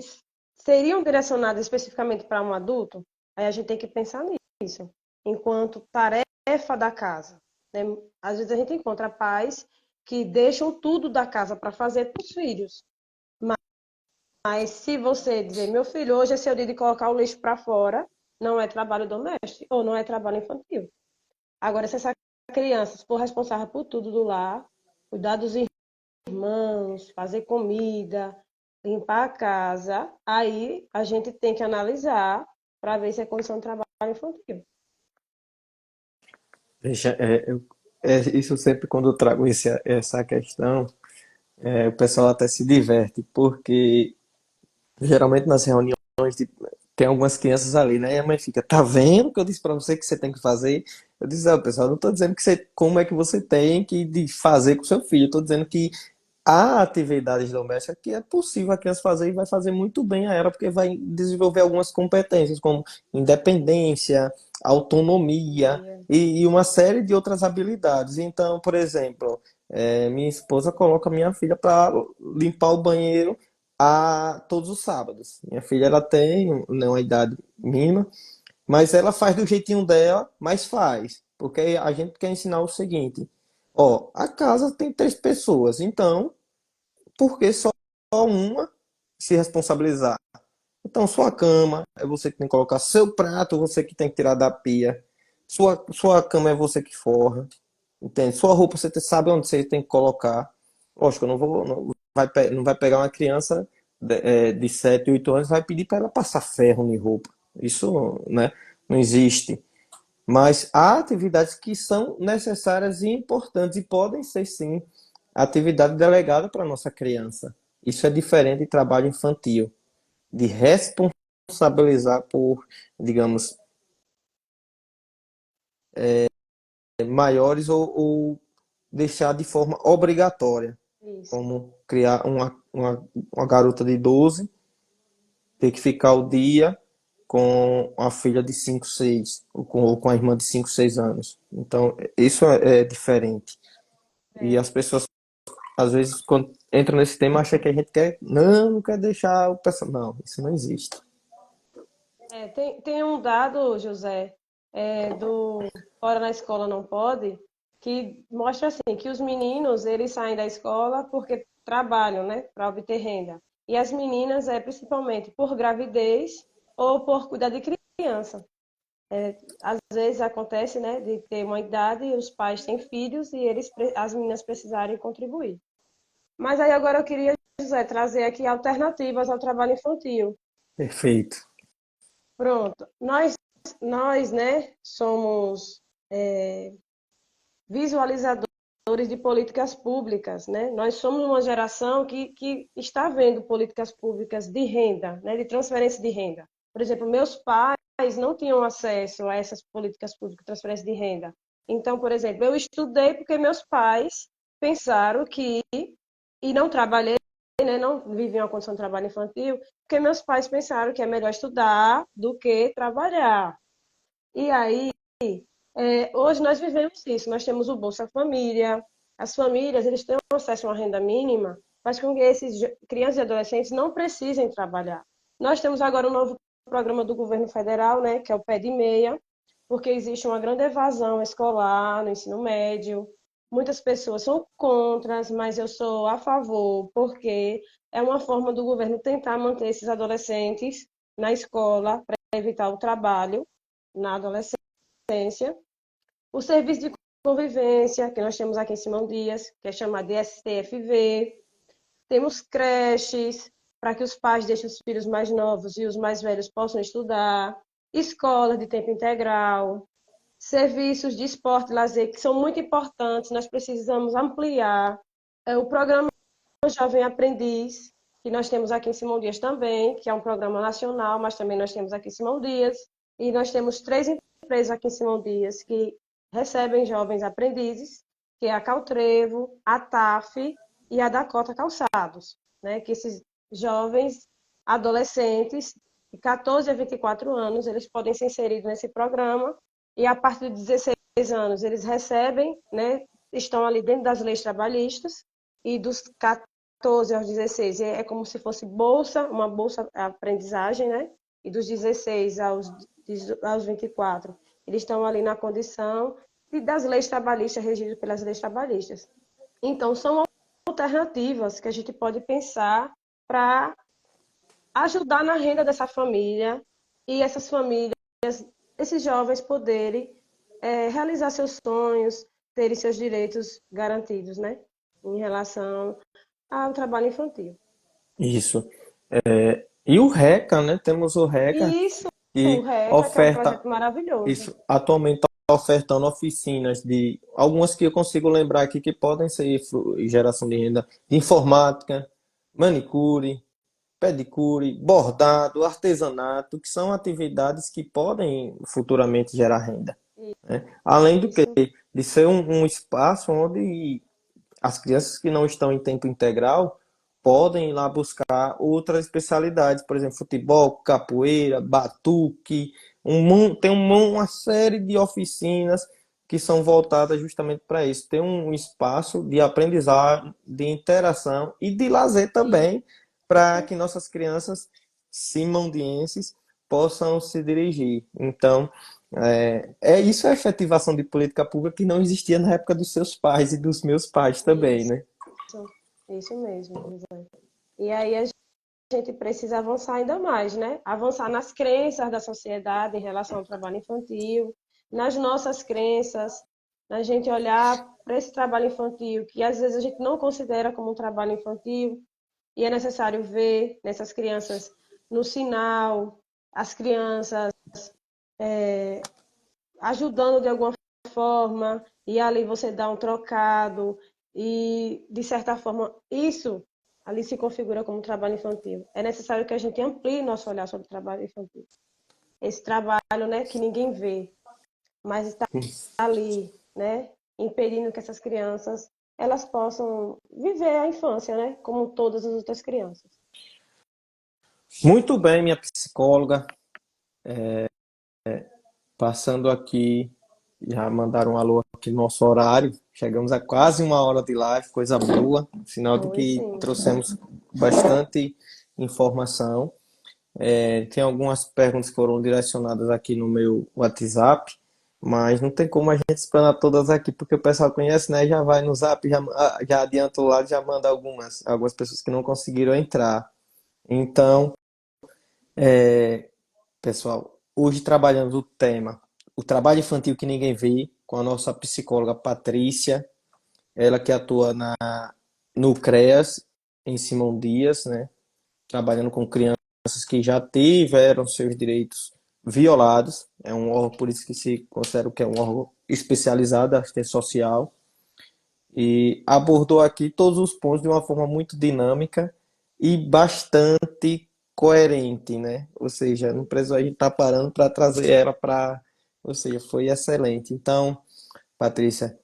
seriam direcionadas especificamente para um adulto, aí a gente tem que pensar nisso, enquanto tarefa da casa. Né? Às vezes a gente encontra pais que deixam tudo da casa para fazer para os filhos. Mas se você dizer, meu filho, hoje é seu dia de colocar o lixo para fora, não é trabalho doméstico ou não é trabalho infantil. Agora, se essa criança for responsável por tudo do lar, cuidar dos irmãos, fazer comida, limpar a casa, aí a gente tem que analisar para ver se é condição de trabalho infantil.
Veja, isso sempre quando eu trago essa questão, o pessoal até se diverte, porque geralmente nas reuniões tem algumas crianças ali, né? E a mãe fica, tá vendo que eu disse pra você que você tem que fazer? Eu disse, pessoal, não tô dizendo que como é que você tem que fazer com seu filho, eu tô dizendo que há atividades domésticas que é possível a criança fazer e vai fazer muito bem a ela, porque vai desenvolver algumas competências como independência, autonomia e uma série de outras habilidades. Então, por exemplo, minha esposa coloca minha filha para limpar o banheiro todos os sábados. Minha filha ela tem, né, uma idade mínima, mas ela faz do jeitinho dela, mas faz. Porque a gente quer ensinar o seguinte: ó, a casa tem 3 pessoas, então por que só uma se responsabilizar? Então, sua cama é você que tem que colocar, seu prato você que tem que tirar da pia, sua cama é você que forra, entende? Sua roupa você sabe onde você tem que colocar. Lógico, eu não vou, não vai pegar uma criança de 7, 8 anos e vai pedir para ela passar ferro em roupa. Isso, né, não existe. Mas há atividades que são necessárias e importantes e podem ser, sim, atividade delegada para nossa criança. Isso é diferente de trabalho infantil, de responsabilizar por, digamos, maiores ou deixar de forma obrigatória,
Isso.
como criar uma garota de 12 ter que ficar o dia com a filha de 5, 6 ou com a irmã de 5, 6 anos. Então, isso é diferente. E
É.
as pessoas, às vezes, quando entram nesse tema, acham que a gente quer, não quer deixar o pessoal. Não, isso não existe.
Tem um dado, José, do Fora na Escola Não Pode, que mostra assim que os meninos eles saem da escola porque trabalham, né, para obter renda. E as meninas é principalmente por gravidez ou por cuidar de criança. Às vezes acontece, né, de ter uma idade e os pais têm filhos e as meninas precisarem contribuir. Mas aí agora eu queria, José, trazer aqui alternativas ao trabalho infantil.
Perfeito.
Pronto. Nós, né, somos visualizadores de políticas públicas, né? Nós somos uma geração que está vendo políticas públicas de renda, né, de transferência de renda. Por exemplo, meus pais não tinham acesso a essas políticas públicas de transferência de renda. Então, por exemplo, eu estudei porque meus pais pensaram que, e não trabalhei, né, não vivi uma condição de trabalho infantil, porque meus pais pensaram que é melhor estudar do que trabalhar. E aí, hoje nós vivemos isso. Nós temos o Bolsa Família. As famílias, eles têm acesso a uma renda mínima, faz com que esses crianças e adolescentes não precisem trabalhar. Nós temos agora um novo programa do governo federal, né, que é o Pé de Meia, porque existe uma grande evasão escolar no ensino médio. Muitas pessoas são contra, mas eu sou a favor, porque é uma forma do governo tentar manter esses adolescentes na escola para evitar o trabalho na adolescência. O serviço de convivência, que nós temos aqui em Simão Dias, que é chamado de STFV. Temos creches, para que os pais deixem os filhos mais novos e os mais velhos possam estudar. Escola de tempo integral. Serviços de esporte e lazer, que são muito importantes. Nós precisamos ampliar. O programa Jovem Aprendiz, que nós temos aqui em Simão Dias também, que é um programa nacional, mas também nós temos aqui em Simão Dias. E nós temos três empresas aqui em Simão Dias que recebem jovens aprendizes, que é a Caltrevo, a TAF e a Dakota Calçados, né? Que esses jovens adolescentes de 14 a 24 anos, eles podem ser inseridos nesse programa e a partir de 16 anos eles recebem, né? Estão ali dentro das leis trabalhistas e dos 14 aos 16 é como se fosse bolsa, uma bolsa aprendizagem, né? E dos 16 aos 24, eles estão ali na condição das leis trabalhistas, regidas pelas leis trabalhistas. Então, são alternativas que a gente pode pensar para ajudar na renda dessa família e essas famílias, esses jovens poderem realizar seus sonhos, terem seus direitos garantidos, né? Em relação ao trabalho infantil.
Isso. E o RECA, né? Temos o RECA
E isso, o
que
RECA, que é um
oferta
projeto maravilhoso.
isso. Atualmente está ofertando oficinas de algumas que eu consigo lembrar aqui que podem ser geração de renda de informática, manicure, pedicure, bordado, artesanato, que são atividades que podem futuramente gerar renda, né? Além do que
Isso,
de ser um espaço onde as crianças que não estão em tempo integral podem ir lá buscar outras especialidades, por exemplo, futebol, capoeira, batuque, tem uma série de oficinas que são voltadas justamente para isso. Tem um espaço de aprendizagem, de interação e de lazer também, para que nossas crianças simondienses possam se dirigir. Então, isso é efetivação de política pública que não existia na época dos seus pais e dos meus pais também,
isso,
né?
isso mesmo, José. E aí a gente precisa avançar ainda mais, né? Avançar nas crenças da sociedade em relação ao trabalho infantil, nas nossas crenças, a gente olhar para esse trabalho infantil, que às vezes a gente não considera como um trabalho infantil, e é necessário ver nessas crianças no sinal, as crianças ajudando de alguma forma, e ali você dá um trocado, e de certa forma isso ali se configura como trabalho infantil. É necessário que a gente amplie nosso olhar sobre o trabalho infantil. Esse trabalho, né, que ninguém vê, mas está ali, né, impedindo que essas crianças elas possam viver a infância, né, como todas as outras crianças.
Muito bem, minha psicóloga, passando aqui já mandaram um alô aqui no nosso horário. Chegamos a quase uma hora de live, coisa boa, sinal de
Foi
que
sim.
trouxemos bastante informação. Tem algumas perguntas que foram direcionadas aqui no meu WhatsApp, mas não tem como a gente explanar todas aqui, porque o pessoal conhece, né? Já vai no Zap, já adianta o lado, já manda algumas pessoas que não conseguiram entrar. Então, pessoal, hoje trabalhamos o tema, o trabalho infantil que ninguém vê, com a nossa psicóloga Patrícia, ela que atua no CREAS, em Simão Dias, né? Trabalhando com crianças que já tiveram seus direitos violados. É um órgão, por isso que se considera que é um órgão especializado, assistência social, e abordou aqui todos os pontos de uma forma muito dinâmica e bastante coerente, né? Ou seja, não precisou a gente estar parando para trazer ela para. Ou seja, foi excelente. Então, Patrícia,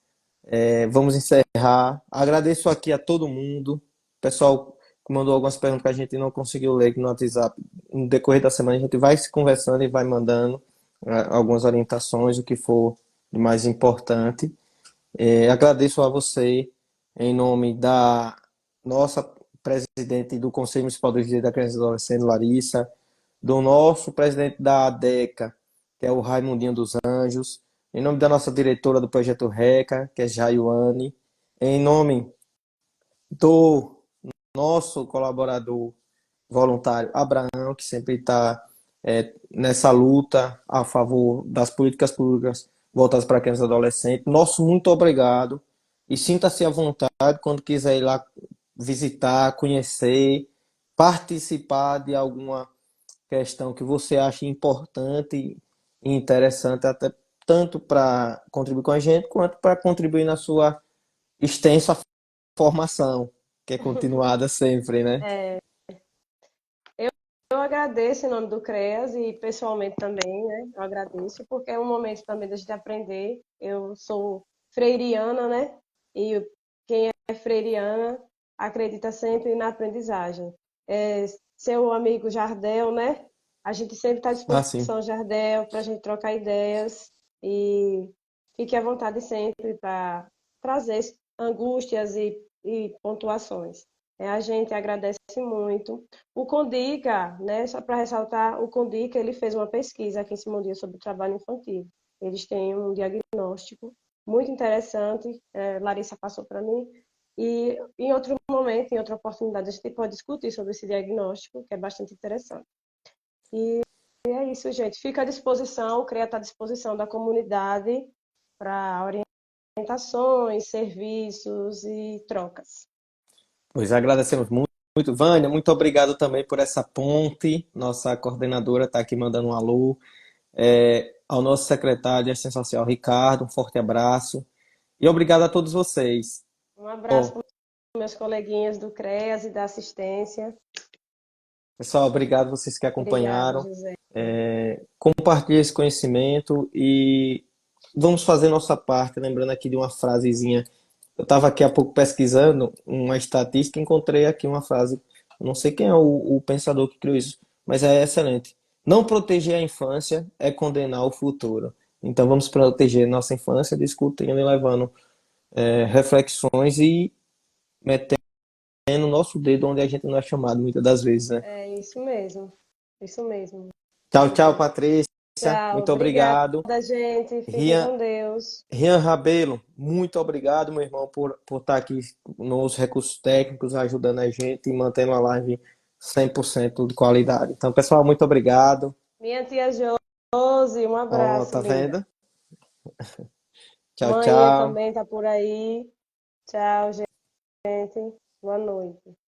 vamos encerrar. Agradeço aqui a todo mundo. O pessoal que mandou algumas perguntas que a gente não conseguiu ler aqui no WhatsApp. No decorrer da semana, a gente vai se conversando e vai mandando algumas orientações, o que for de mais importante. Agradeço a você, em nome da nossa presidente do Conselho Municipal dos Direitos da Criança e do Adolescente, Larissa, do nosso presidente da ADECA, que é o Raimundinho dos Anjos, em nome da nossa diretora do Projeto RECA, que é Jaiwane, em nome do nosso colaborador voluntário Abraão, que sempre está nessa luta a favor das políticas públicas voltadas para crianças e adolescentes. Nosso muito obrigado e sinta-se à vontade quando quiser ir lá visitar, conhecer, participar de alguma questão que você acha importante e interessante, até tanto para contribuir com a gente, quanto para contribuir na sua extensa formação, que é continuada sempre, né?
É, eu, eu agradeço em nome do CREAS e pessoalmente também, né? Eu agradeço, porque é um momento também da gente aprender. Eu sou freiriana, né? E quem é freiriana acredita sempre na aprendizagem. É, seu amigo Jardel, né? A gente sempre está à
Ah, sim.
disposição, Jardel, para a gente trocar ideias e fique à vontade sempre para trazer angústias e pontuações. A gente agradece muito. O Condica, né, só para ressaltar, o Condica ele fez uma pesquisa aqui em Simão Dias sobre o trabalho infantil. Eles têm um diagnóstico muito interessante, Larissa passou para mim, e em outro momento, em outra oportunidade, a gente pode discutir sobre esse diagnóstico, que é bastante interessante. E é isso, gente. Fica à disposição, o CREA está à disposição da comunidade para orientações, serviços e trocas.
Pois agradecemos muito, muito. Vânia, muito obrigado também por essa ponte. Nossa coordenadora está aqui mandando um alô. Ao nosso secretário de Assistência Social, Ricardo, um forte abraço. E obrigado a todos vocês.
Um abraço
Ó,
para meus coleguinhas do CREAS e da assistência.
pessoal, obrigado vocês que
Obrigada,
acompanharam.
José.
Compartilhe esse conhecimento e vamos fazer nossa parte. Lembrando aqui de uma frasezinha. Eu estava aqui há pouco pesquisando uma estatística e encontrei aqui uma frase. Eu não sei quem é o pensador que criou isso, mas é excelente. Não proteger a infância é condenar o futuro. Então vamos proteger nossa infância, discutindo e levando reflexões e metendo o nosso dedo onde a gente não é chamado muitas das vezes, né?
É isso mesmo. Isso mesmo.
Tchau, tchau, Patrícia.
Tchau.
Muito
Obrigada,
obrigado.
gente. Fiquem
Rian,
com Deus.
Rian Rabelo, muito obrigado, meu irmão, por estar aqui nos recursos técnicos, ajudando a gente e mantendo a live 100% de qualidade. Então, pessoal, muito obrigado.
Minha tia Josi, um
Ó,
abraço,
tá
linda.
vendo? Tchau,
Manhã
tchau.
também tá por aí. Tchau, gente. Boa noite.